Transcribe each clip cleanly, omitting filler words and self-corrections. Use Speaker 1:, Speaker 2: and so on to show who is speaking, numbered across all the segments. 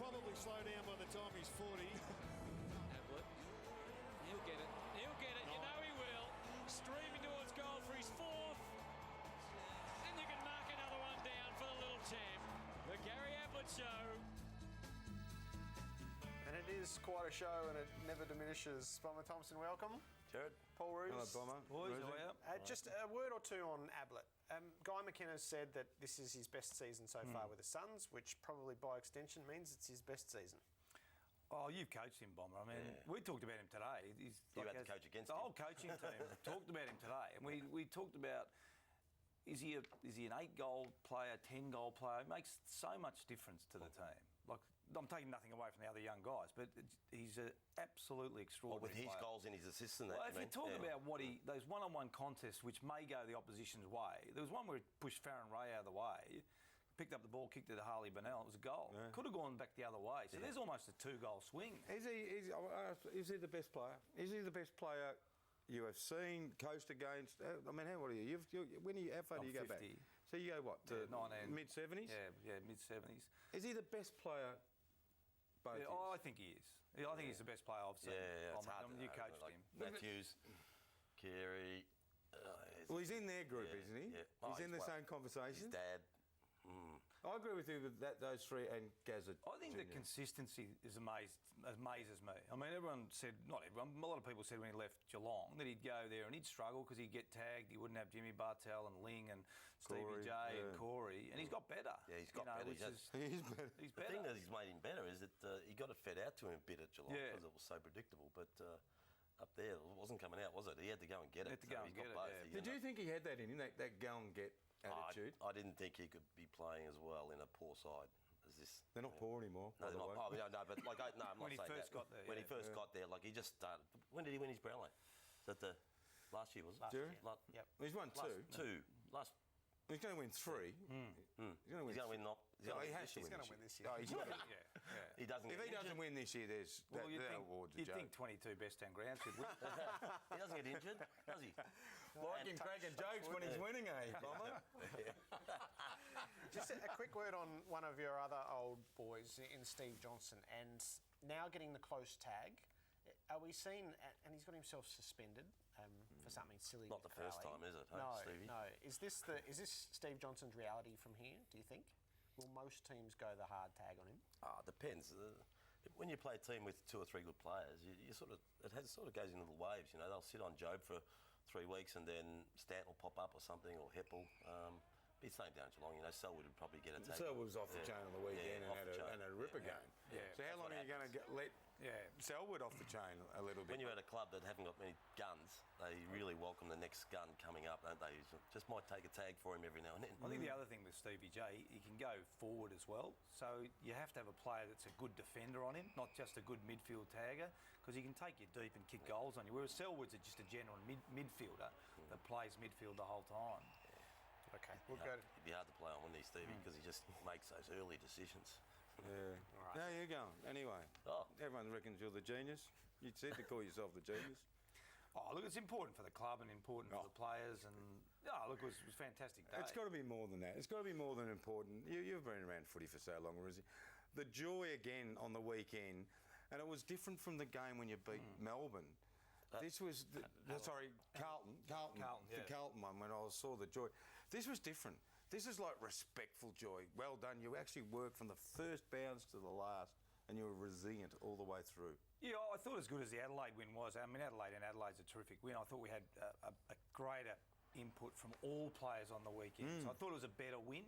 Speaker 1: probably slow down by the time he's 40.
Speaker 2: Ablett. He'll get it. He'll get it. You know he will. Streaming towards goal for his fourth. And you can mark another one down for the little champ. The Gary Ablett Show.
Speaker 3: And it is quite a show, and it never diminishes. Bomber Thompson, welcome.
Speaker 4: Jared.
Speaker 3: Paul Roos.
Speaker 5: Hello, Bomber.
Speaker 2: Boys, how are you?
Speaker 3: Just a word or two on Ablett. Guy McKenna said that this is his best season so far with the Suns, which probably by extension means it's his best season.
Speaker 5: Oh, you've coached him, Bomber. I mean, we talked about him today. He's
Speaker 4: You had to coach against
Speaker 5: the
Speaker 4: him.
Speaker 5: whole coaching team talked about him today, and we talked about is he an 8-goal player, 10-goal player? It makes so much difference to the team. Like, I'm taking nothing away from the other young guys, but he's an absolutely extraordinary
Speaker 4: with his
Speaker 5: player.
Speaker 4: goals and his assists and that.
Speaker 5: Well, if you talk about what those one-on-one contests which may go the opposition's way, there was one where he pushed Farron Ray out of the way, picked up the ball, kicked it to Harley Bennell, it was a goal. Yeah. Could have gone back the other way. So there's almost a 2-goal swing.
Speaker 6: Is he the best player? Is he the best player you have seen, coached against? I mean, how old are you? How far do you go
Speaker 5: 50.
Speaker 6: back? So you go what, to mid-70s?
Speaker 5: Yeah, mid-70s.
Speaker 6: Is he the best player both years?
Speaker 5: I think he is. I think he's the best player I've seen.
Speaker 4: Yeah, it's hard to
Speaker 5: you
Speaker 4: know,
Speaker 5: coached
Speaker 4: like
Speaker 5: him.
Speaker 4: Matthews, Carey.
Speaker 6: Well, he's in their group, isn't he?
Speaker 4: Yeah.
Speaker 6: He's in the same conversation.
Speaker 4: His dad.
Speaker 6: I agree with you with those three and Gazza.
Speaker 5: I think the consistency amazes me. I mean, everyone said, not everyone, a lot of people said when he left Geelong that he'd go there and he'd struggle because he'd get tagged. He wouldn't have Jimmy Bartell and Ling and Stevie J and Corey. And he's got better.
Speaker 4: Yeah, he's got better.
Speaker 6: He's better.
Speaker 5: He's
Speaker 4: The
Speaker 5: better.
Speaker 4: thing that he's made him better is that he got it fed out to him a bit at Geelong because it was so predictable. But up there, it wasn't coming out, was it? He had to go and get it.
Speaker 6: Did you think he had that in him, that go and get attitude?
Speaker 4: I didn't think he could be playing as well in a poor side as this.
Speaker 6: They're not poor anymore.
Speaker 4: No, they're not. Oh, no, but like, I'm not
Speaker 5: when he
Speaker 4: saying
Speaker 5: first
Speaker 4: that.
Speaker 5: got there.
Speaker 4: When he first got there, like he just started. When did he win his Brownlow? Is that the last year? Was it?
Speaker 3: Last year. Yep.
Speaker 6: He's won two. He's going to win three.
Speaker 4: He's going to win.
Speaker 6: He's going to win this year. Oh, he's got to.
Speaker 4: He doesn't.
Speaker 6: If he doesn't win this year, there's awards.
Speaker 5: You'd think 22 best 10 grounds would win.
Speaker 4: He doesn't get injured, does he?
Speaker 6: Like him cracking jokes when he's winning, Bomber?
Speaker 3: Just a quick word on one of your other old boys in Steve Johnson, and now getting the close tag. Are we seeing, and he's got himself suspended for something silly?
Speaker 4: Not the first time, is it?
Speaker 3: No,
Speaker 4: Stevie?
Speaker 3: no. Is this Steve Johnson's reality from here? Do you think? Will most teams go the hard tag on him?
Speaker 4: It depends. When you play a team with 2 or 3 good players, it sort of goes in little waves. You know, they'll sit on Job for 3 weeks, and then Stanton will pop up or something, or Heppel. Be the same down at Geelong. You know, Selwood would probably get a tag.
Speaker 6: Selwood was off the chain on the weekend and had a ripper game.
Speaker 5: Yeah.
Speaker 6: So how long are you going to let Selwood off the chain a little bit?
Speaker 4: When you're at a club that haven't got many guns, they really welcome the next gun coming up, don't they? Just might take a tag for him every now and then.
Speaker 5: I think the other thing with Stevie J, he can go forward as well. So you have to have a player that's a good defender on him, not just a good midfield tagger, because he can take you deep and kick goals on you. Whereas Selwood's just a general midfielder that plays midfield the whole time.
Speaker 3: Okay,
Speaker 4: it'd be hard to play on one of these, Stevie, because he just makes those early decisions.
Speaker 6: Yeah. All right. There you go. Anyway, everyone reckons you're the genius. You said to call yourself the genius.
Speaker 5: Oh, look, it's important for the club and important for the players. And look, it was a fantastic day.
Speaker 6: It's got to be more than that. It's got to be more than important. You've been around footy for so long, Rosie. The joy again on the weekend, and it was different from the game when you beat Melbourne. This was, Carlton. The Carlton one, when I saw the joy. This was different. This is like respectful joy. Well done. You actually worked from the first bounce to the last, and you were resilient all the way through.
Speaker 5: Yeah, I thought as good as the Adelaide win was. I mean, Adelaide's a terrific win. I thought we had a greater input from all players on the weekend. So I thought it was a better win,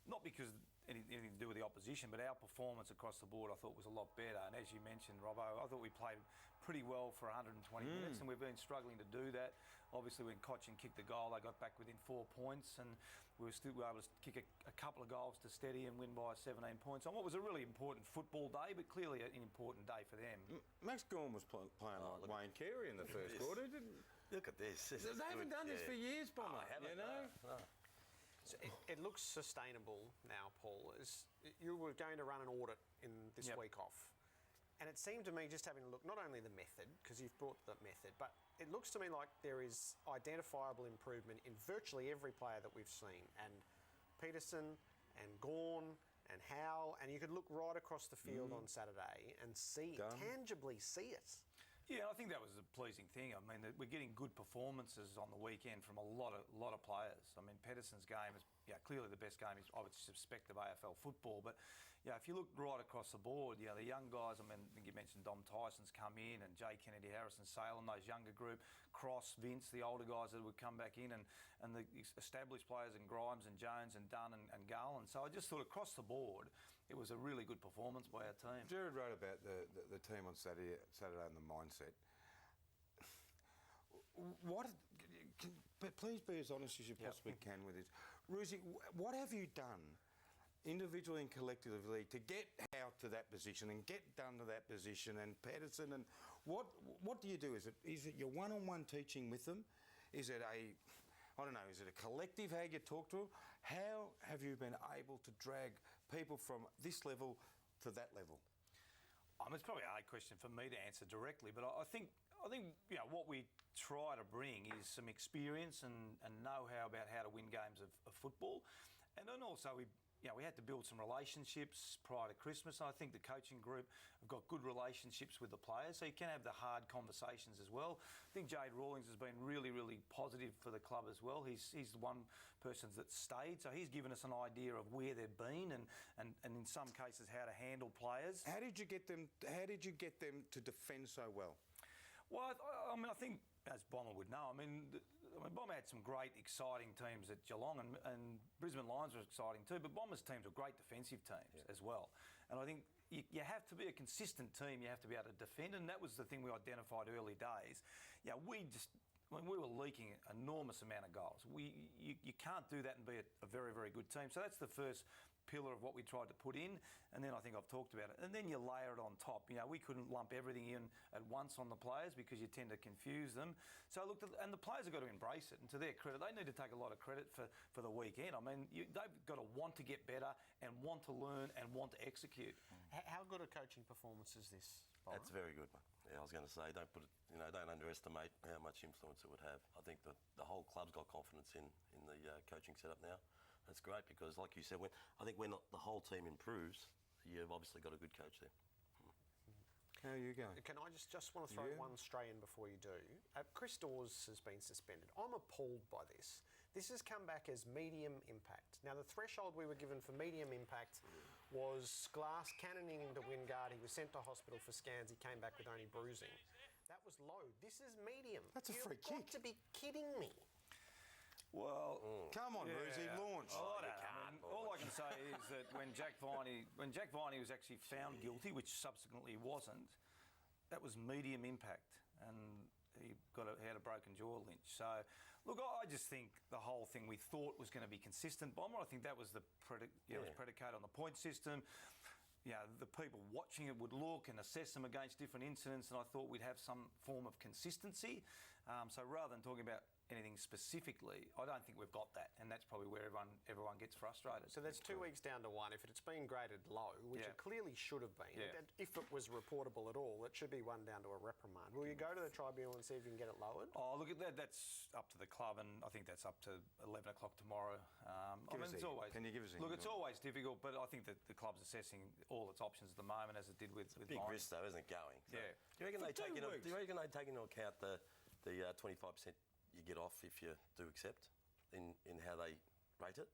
Speaker 5: not because anything to do with the opposition, but our performance across the board I thought was a lot better. And as you mentioned, Robbo, I thought we played pretty well for 120 minutes, and we've been struggling to do that. Obviously, when Cochin kicked the goal, they got back within 4 points, and we were able to kick a couple of goals to steady and win by 17 points on what was a really important football day, but clearly an important day for them.
Speaker 6: Max Gorn was playing like Wayne Carey in the first quarter, didn't?
Speaker 4: Look at this.
Speaker 6: They haven't done this for years, Bomber. You know.
Speaker 3: So it looks sustainable now, Paul. As you were going to run an audit in this week off, and it seemed to me, just having a look, not only the method, because you've brought the method, but it looks to me like there is identifiable improvement in virtually every player that we've seen. And Peterson and Gawn and how, and you could look right across the field on Saturday and tangibly see it.
Speaker 5: Yeah, I think that was a pleasing thing. I mean, we're getting good performances on the weekend from a lot of players. I mean, Pedersen's game is clearly the best game, I would suspect, of AFL football. But if you look right across the board, the young guys, I mean, you mentioned Dom Tyson's come in, and Jay Kennedy, Harrison Salem, those younger group, Cross, Vince, the older guys that would come back in, and the established players in Grimes and Jones and Dunn and Garland. So I just thought across the board, it was a really good performance by our team.
Speaker 6: Jared wrote about the team on Saturday and the mindset. But please be as honest as you possibly can with this. Roosie, what have you done individually and collectively to get out to that position and get done to that position, and Pedersen, and what do you do? Is it your one-on-one teaching with them? Is it is it a collective, how you talk to them? How have you been able to drag people from this level to that level?
Speaker 5: It's probably a hard question for me to answer directly, but I think what we try to bring is some experience and know-how about how to win games of football. And then also we had to build some relationships prior to Christmas. And I think the coaching group have got good relationships with the players, so you can have the hard conversations as well. I think Jade Rawlings has been really, really positive for the club as well. He's the one person that stayed, so he's given us an idea of where they've been and in some cases how to handle players.
Speaker 6: How did you get them to defend so well?
Speaker 5: Well, I mean, I think, as Bomber would know, I mean, Bomber had some great, exciting teams at Geelong, and Brisbane Lions were exciting too, but Bomber's teams were great defensive teams as well. And I think you have to be a consistent team, you have to be able to defend, and that was the thing we identified early days. We were leaking an enormous amount of goals. You can't do that and be a very, very good team. So that's the first pillar of what we tried to put in, and then I think I've talked about it. And then you layer it on top. We couldn't lump everything in at once on the players because you tend to confuse them. So look, and the players have got to embrace it. And to their credit, they need to take a lot of credit for the weekend. I mean, they've got to want to get better and want to learn and want to execute.
Speaker 3: How good a coaching performance is this, Bob?
Speaker 4: That's a very good one. Yeah, I was going to say, don't underestimate how much influence it would have. I think that the whole club's got confidence in the coaching setup now. That's great because, like you said, when the whole team improves, you've obviously got a good coach there.
Speaker 6: How are you going?
Speaker 3: Can I just want to throw one stray in before you do? Chris Dawes has been suspended. I'm appalled by this. This has come back as medium impact. Now, the threshold we were given for medium impact was Glass cannoning into Wingard. He was sent to hospital for scans. He came back with only bruising. That was low. This is medium.
Speaker 6: That's a free kick.
Speaker 3: You've got to be kidding me.
Speaker 5: Well,
Speaker 6: come on, Rosie, launch.
Speaker 5: All I can say is that when Jack Viney was actually found guilty, which subsequently he wasn't, that was medium impact, and he had a broken jaw, Lynch. So, look, I just think the whole thing we thought was going to be consistent, Bomber. I think that was was predicated on the point system. The people watching it would look and assess them against different incidents, and I thought we'd have some form of consistency. So rather than talking about anything specifically, I don't think we've got that, and that's probably where everyone gets frustrated.
Speaker 3: So there's 2 weeks down to one. If it's been graded low, which it clearly should have been, if it was reportable at all, it should be one down to a reprimand. Will you go to the tribunal and see if you can get it lowered?
Speaker 5: Oh, look, that's up to the club, and I think that's up to 11 o'clock tomorrow.
Speaker 6: Can you give us a
Speaker 5: look, it's always difficult, but I think that the club's assessing all its options at the moment, as it did with
Speaker 4: big risk, though, isn't it, going? So
Speaker 5: Yeah.
Speaker 4: Do you reckon they take into account the 25% you get off if you do accept in how they rate it?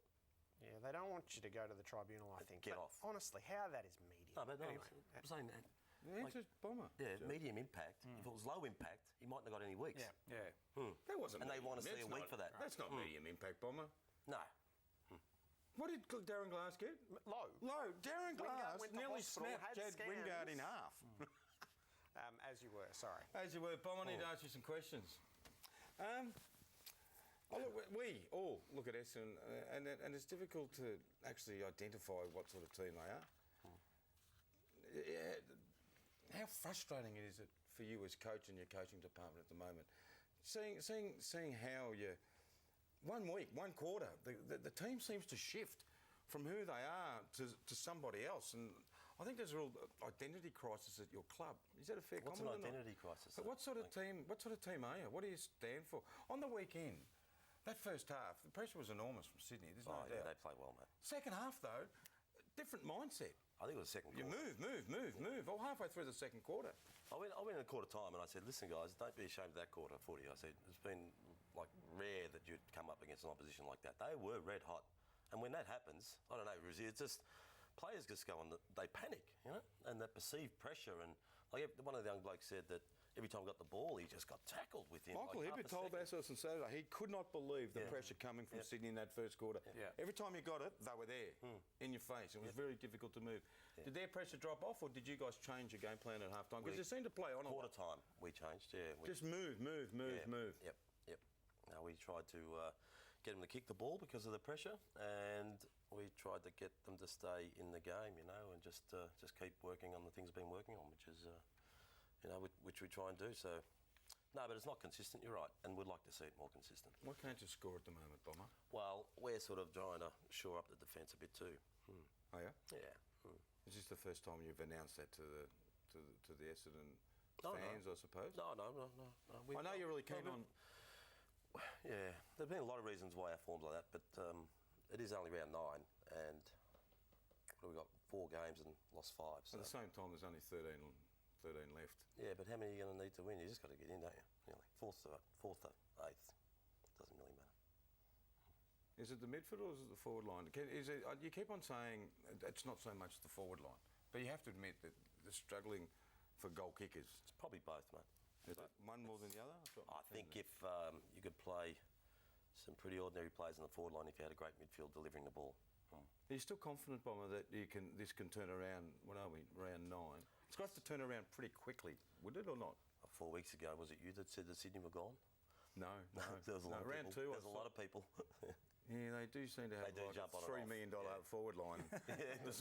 Speaker 3: Yeah, they don't want you to go to the tribunal, I think.
Speaker 4: Get off.
Speaker 3: Honestly, how that is medium.
Speaker 4: No, but
Speaker 3: anyway,
Speaker 4: I'm saying that.
Speaker 6: It's just Bomber.
Speaker 4: Yeah, medium impact. If it was low impact, he mightn't have got any weeks.
Speaker 5: Yeah.
Speaker 6: That wasn't.
Speaker 4: And they want to see a week for that.
Speaker 6: That's not medium impact, Bomber.
Speaker 4: No.
Speaker 6: What did Darren Glass get?
Speaker 3: Low.
Speaker 6: Darren Glass
Speaker 3: went to
Speaker 6: nearly
Speaker 3: hospital,
Speaker 6: snapped
Speaker 3: had
Speaker 6: Jed Wingard in
Speaker 3: scans.
Speaker 6: half.
Speaker 3: As you were, sorry.
Speaker 6: As you were, Bomber, I need to ask you some questions. We all look at Essendon, and it's difficult to actually identify what sort of team they are. How frustrating is it for you as coach in your coaching department at the moment, seeing how you 1 week, 1 quarter, the team seems to shift from who they are to somebody else, and I think there's a real identity crisis at your club. Is that a fair
Speaker 4: What's
Speaker 6: comment?
Speaker 4: What's an identity crisis?
Speaker 6: But what sort of team are you? What do you stand for? On the weekend, that first half, the pressure was enormous from Sydney. There's no doubt.
Speaker 4: They play well, mate.
Speaker 6: Second half, though, different mindset.
Speaker 4: I think it was the second
Speaker 6: You
Speaker 4: quarter.
Speaker 6: move. Oh, halfway through the second quarter.
Speaker 4: I went in a quarter time and I said, listen, guys, don't be ashamed of that quarter footy. I said, it's been like rare that you'd come up against an opposition like that. They were red hot. And when that happens, I don't know, Roos, it's just players just go on, they panic, you know, and that perceived pressure. And like one of the young blokes said that every time we got the ball, he just got tackled within.
Speaker 6: Michael
Speaker 4: like
Speaker 6: Hibbert
Speaker 4: half a
Speaker 6: told
Speaker 4: second.
Speaker 6: us on Saturday he could not believe the pressure coming from Sydney in that first quarter.
Speaker 5: Yeah.
Speaker 6: Every time you got it, they were there in your face. It was very difficult to move. Did their pressure drop off, or did you guys change your game plan at half time? Because you seemed to play on a
Speaker 4: Quarter
Speaker 6: lot.
Speaker 4: time, we changed,
Speaker 6: Just move.
Speaker 4: Yep. Now we tried to get them to kick the ball because of the pressure, and we tried to get them to stay in the game, you know, and just keep working on the things we've been working on, which is, you know, which we try and do. So, no, but it's not consistent. You're right, and we'd like to see it more consistent.
Speaker 6: Why can't you score at the moment, Bomber?
Speaker 4: Well, we're sort of trying to shore up the defence a bit too.
Speaker 6: Oh yeah.
Speaker 4: Yeah.
Speaker 6: Is this the first time you've announced that to the Essendon
Speaker 4: No,
Speaker 6: fans,
Speaker 4: no.
Speaker 6: I suppose?
Speaker 4: No.
Speaker 6: I know you're really keen on.
Speaker 4: Yeah, there've been a lot of reasons why our form's like that, but it is only round 9, and we've got 4 games and lost 5. So.
Speaker 6: At the same time, there's only 13 left.
Speaker 4: Yeah, but how many are you going to need to win? You just got to get in, don't you? Really, fourth or 8th, doesn't really matter.
Speaker 6: Is it the midfield or is it the forward line? You keep on saying it's not so much the forward line, but you have to admit that they're struggling for goal kickers.
Speaker 4: It's probably both, mate.
Speaker 6: Is it one more than the other?
Speaker 4: I think if you could play some pretty ordinary players in the forward line, if you had a great midfield delivering the ball.
Speaker 6: Are you still confident, Bomber, that this can turn around? What are we? Round 9. It's got to turn around pretty quickly, would it or not?
Speaker 4: 4 weeks ago, was it you that said that Sydney were gone?
Speaker 6: No.
Speaker 4: There was a lot of
Speaker 6: round
Speaker 4: people.
Speaker 6: 2.
Speaker 4: There's a lot of people.
Speaker 6: Yeah, they do seem to have
Speaker 4: They do
Speaker 6: like
Speaker 4: jump on
Speaker 6: a $3
Speaker 4: and off.
Speaker 6: million forward line.
Speaker 4: was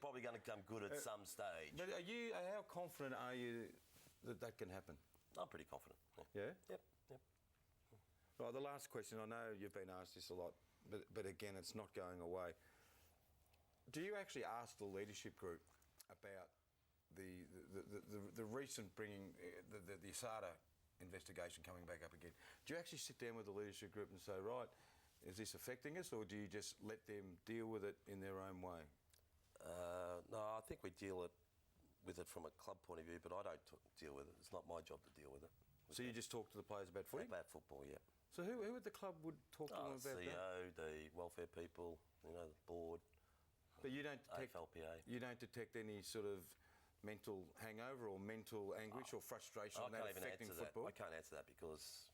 Speaker 4: probably going to come good at some stage.
Speaker 6: But how confident are you that can happen?
Speaker 4: I'm pretty confident.
Speaker 6: Yeah?
Speaker 4: Yep.
Speaker 6: Right, the last question, I know you've been asked this a lot, but again, it's not going away. Do you actually ask the leadership group about the recent bringing, the ASADA investigation coming back up again? Do you actually sit down with the leadership group and say, right, is this affecting us, or do you just let them deal with it in their own way?
Speaker 4: No, I think we deal with it from a club point of view, but I don't deal with it. It's not my job to deal with it.
Speaker 6: So you just talk to the players about footy?
Speaker 4: About football, yeah.
Speaker 6: So who at the club would talk to them
Speaker 4: The
Speaker 6: about
Speaker 4: CEO,
Speaker 6: that?
Speaker 4: the welfare people, you know, the board,
Speaker 6: But you don't detect
Speaker 4: AFL360.
Speaker 6: You don't detect any sort of mental hangover or mental anguish or frustration
Speaker 4: I
Speaker 6: on that
Speaker 4: can't even
Speaker 6: affecting
Speaker 4: answer that.
Speaker 6: football?
Speaker 4: I can't answer that because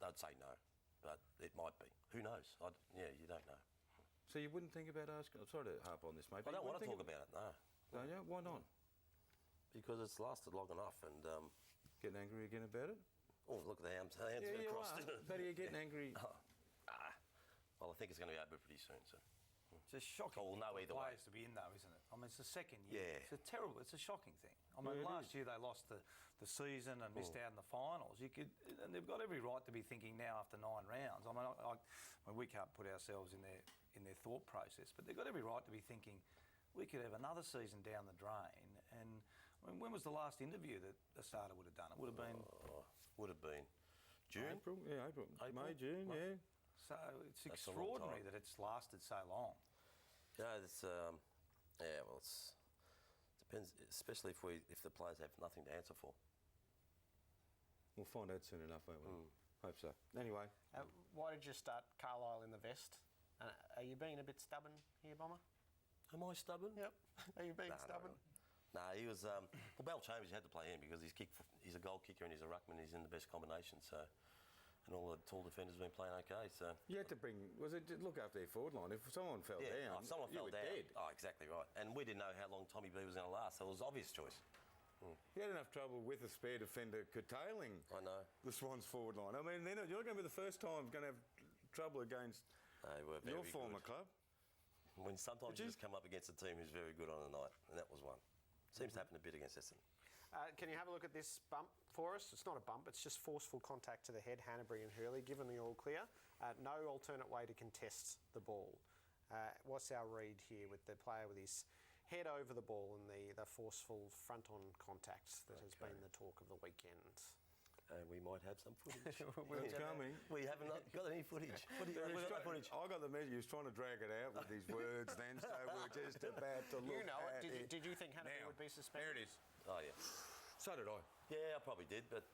Speaker 4: they'd say no, but it might be. Who knows? You don't know.
Speaker 6: So you wouldn't think about asking? I'm sorry to harp on this, mate.
Speaker 4: I don't want to talk about it, no.
Speaker 6: No, yeah? Why not?
Speaker 4: Because it's lasted long enough, and
Speaker 6: Getting angry again about it?
Speaker 4: oh, look at the hands
Speaker 6: Yeah,
Speaker 4: been
Speaker 6: you
Speaker 4: crossed.
Speaker 6: are. But are you getting angry?
Speaker 4: Well, I think it's going to be over pretty soon. So.
Speaker 5: It's a shocking
Speaker 4: Oh,
Speaker 5: thing
Speaker 4: no,
Speaker 5: for
Speaker 4: either way.
Speaker 5: players to be in, though, isn't it? I mean, it's the second year.
Speaker 4: Yeah.
Speaker 5: It's a shocking thing. I mean,
Speaker 6: Yeah, it
Speaker 5: last year they lost the season and missed out in the finals. And they've got every right to be thinking now after 9 rounds. I mean, we can't put ourselves in their thought process, but they've got every right to be thinking we could have another season down the drain. And I mean, when was the last interview that ASADA would have done? It would have been
Speaker 4: Would have been June.
Speaker 6: April? Yeah, April. May,
Speaker 4: April?
Speaker 6: June, yeah.
Speaker 5: so. It's
Speaker 4: That's a long
Speaker 5: extraordinary
Speaker 4: time.
Speaker 5: that it's lasted so long.
Speaker 4: Yeah, it's well, it's depends, especially if the players have nothing to answer for.
Speaker 6: We'll find out soon enough, won't we? Hope so. Anyway,
Speaker 3: Why did you start Carlisle in the vest? Are you being a bit stubborn here, Bomber?
Speaker 4: Am I stubborn?
Speaker 3: Yep. Are you being
Speaker 4: Nah, not
Speaker 3: stubborn?
Speaker 4: really. No, he was. Well, Bell Chambers, you had to play him because he's a goal kicker and he's a ruckman. He's in the best combination. So, and all the tall defenders have been playing okay. So,
Speaker 6: you had to look after their forward line. If someone fell down,
Speaker 4: if someone
Speaker 6: you
Speaker 4: fell
Speaker 6: were
Speaker 4: down.
Speaker 6: dead.
Speaker 4: Oh, exactly right. And we didn't know how long Tommy B was going to last. So it was an obvious choice.
Speaker 6: You had enough trouble with a spare defender curtailing
Speaker 4: I know.
Speaker 6: the Swans forward line. I mean, you're not going to be the first time going to have trouble against
Speaker 4: They were very
Speaker 6: your former
Speaker 4: good.
Speaker 6: club.
Speaker 4: When sometimes
Speaker 6: Did
Speaker 4: you
Speaker 6: you-
Speaker 4: just come up against a team who's very good on a night, and that was one. Seems to happen a bit against Essendon.
Speaker 3: Can you have a look at this bump for us? It's not a bump, it's just forceful contact to the head, Hanbury and Hurley, given the all clear. No alternate way to contest the ball. What's our read here with the player with his head over the ball and the forceful front-on contact that has been the talk of the weekend?
Speaker 4: we might have some footage.
Speaker 6: It's coming.
Speaker 4: We haven't got any footage. What do you, we got no footage?
Speaker 6: I got the message. He was trying to drag it out with these words then, so we're just about to look
Speaker 3: You know
Speaker 6: at
Speaker 3: it.
Speaker 6: it.
Speaker 3: Did you think Hannibal
Speaker 6: Now,
Speaker 3: would be suspended?
Speaker 6: There it is.
Speaker 4: Oh, yeah.
Speaker 6: So did I.
Speaker 4: Yeah, I probably did, but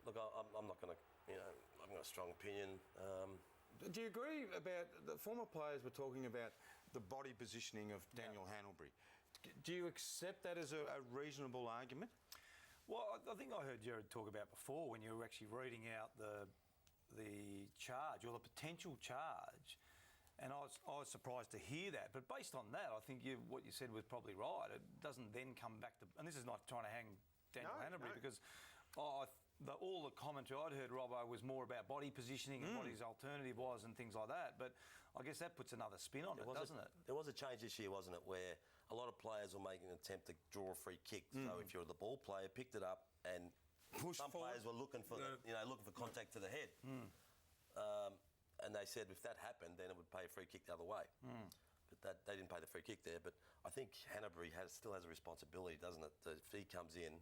Speaker 4: look, I'm not going to, I've got a strong opinion.
Speaker 6: Do you agree about the former players were talking about the body positioning of Daniel Hannibal? Do you accept that as a reasonable argument?
Speaker 5: Well, I think I heard Jared talk about before when you were actually reading out the charge or the potential charge, and I was surprised to hear that. But based on that, I think what you said was probably right. It doesn't then come back to, and this is not trying to hang Daniel Hannibal because all the commentary I'd heard, Robbo, was more about body positioning and what his alternative was and things like that. But I guess that puts another spin on it, doesn't it?
Speaker 4: There was a change this year, wasn't it, where a lot of players were making an attempt to draw a free kick. So if you're the ball player, picked it up, and some players were looking for looking for contact to the head. And they said if that happened, then it would pay a free kick the other way. But they didn't pay the free kick there. But I think Hannibal still has a responsibility, doesn't it? That if he comes in,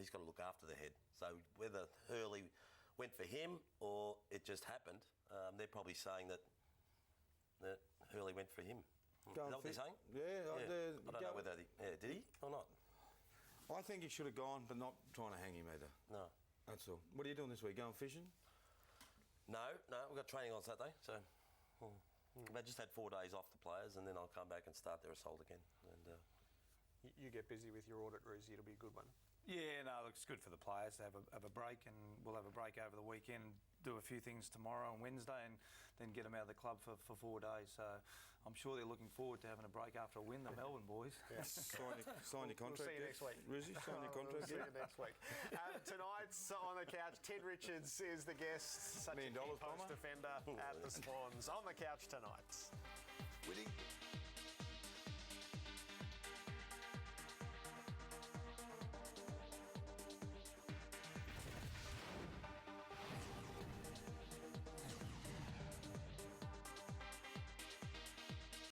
Speaker 4: he's got to look after the head. So whether Hurley went for him or it just happened, they're probably saying that Hurley went for him. Is that what they're saying?
Speaker 6: Yeah.
Speaker 4: I don't know whether did he or not.
Speaker 6: I think he should have gone, but not trying to hang him either.
Speaker 4: No.
Speaker 6: That's all. What are you doing this week? Going fishing?
Speaker 4: No, we've got training on Saturday, so I just had 4 days off the players, and then I'll come back and start their assault again. And
Speaker 3: You get busy with your audit, Roos. It'll be a good one.
Speaker 5: Yeah, no, it's good for the players to have a break, and we'll have a break over the weekend, do a few things tomorrow and Wednesday, and then get them out of the club for 4 days. So I'm sure they're looking forward to having a break after a win, the Melbourne boys.
Speaker 6: Sign your contract.
Speaker 3: We'll see you next week.
Speaker 6: Rizzy, sign your contract.
Speaker 3: We'll see you next week. Tonight's on the couch, Ted Richards is the guest. Such
Speaker 6: $1 million
Speaker 3: a key post
Speaker 6: bomber.
Speaker 3: defender at the Swans. On the couch tonight.
Speaker 6: Willie.